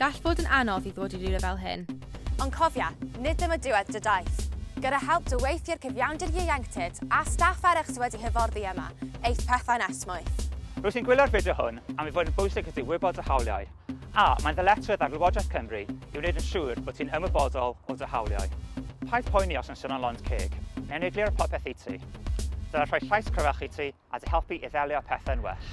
gall fod yn anodd i ddod i rhywle fel hyn. Ond cofia, nid dim y diwedd dy daith. Gyda help dy weithio'r cyfiawnder ieuenctid a staff eraill sydd wedi hyfforddi yma, eith pethau'n esmwyth. Rwyt ti'n gwylio'r fideo hwn am ei fod yn bwysig i ti wybod y hawliau, a mae'n ddyletswydd ar Lywodraeth Cymru i wneud yn siŵr bod ti'n ymwybodol o dy hawliau. Paid poeni os yn sôn am lond ceg, neu'n eglur popeth i ti. Dyna rhoi llais cryfach i ti a dy helpu i ddelio pethau'n well.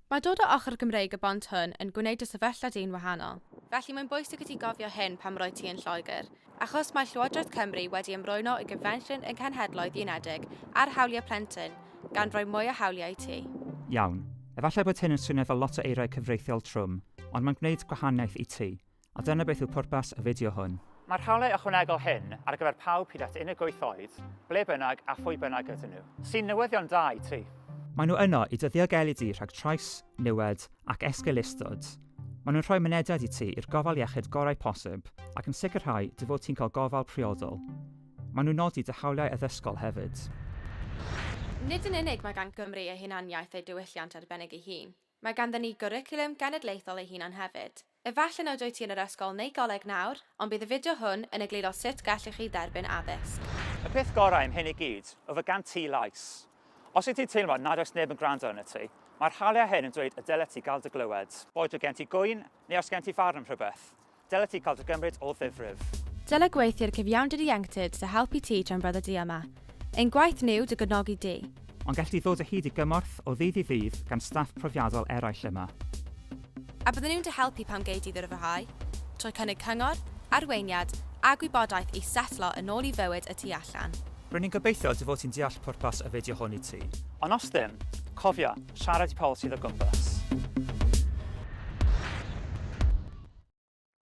Mae dod o ochr Gymreig y bont hwn yn gwneud y sefyllfa dyn wahanol. Felly mae'n bwysig i ti gofio hyn pam roi ti yn Lloegr, achos mae Llywodraeth Cymru wedi ymrwyno y Gyfensiwn y Cenhedloedd Unedig ar hawliau plentyn, gan roi mwy o hawliau i ti. Iawn, efallai bod hyn yn swnio fel lot o eiriau cyfreithiol trwm, ond mae'n gwneud gwahaniaeth i ti, a dyna beth yw pwrpas y fideo hwn. Mae'r hawliau ychwanegol hyn ar gyfer pawb hyd at 18 oed, ble bynnag a phwy bynnag ydyn nhw, sy'n newyddion da i ti. Maen nhw yno i dyddio gelid i rhag trais, niwed ac esgylistod. Maen nhw'n rhoi mynediad i ti i'r gofal iechyd gorau posib ac yn sicrhau dy fod ti'n cael gofal priodol. Maen nhw'n nodi dy hawliau addysgol hefyd. Nid yn unig mae gan Gymru ei hunaniaeth ei diwylliant arbennig ei hun. Mae ganddyn ni gwricwlwm genedlaethol ei hunan hefyd. Efallai nad wyt ti yn yr ysgol neu goleg nawr, ond bydd y fideo hwn yn egluro sut gallwch chi derbyn addysg. Y peth gorau am hyn i gyd yw fod gan ti lais. Os wyt ti'n teimlo nad oes neb yn gwrando arno ti, mae'r hawliau hyn yn dweud y dylai ti gael dy glywed. Boed o gen ti gwyn neu os gen ti farn am rhywbeth, dylai ti cael dy gymryd o ddifrif. Dylai gweithio'r cyfiawnder ieuenctid to helpu ti tra'n brother di yma. Ein gwaith niw dy gydnogi di. Ond gall ti ddod o hyd i gymorth o ddydd i ddydd gan staff profiadol eraill yma. A bydden nhw'n dy helpu pam gei di ddyrfyhau, trwy cynnig cyngor, arweiniad a gwybodaeth i setlo yn ôl i fywyd y tu allan. Rwy'n ni'n gobeithio dy fod ti'n deall pwrpas y fideo hwn i ti. Ond os ddim, cofia, siarad i pobl sydd o gwmpas.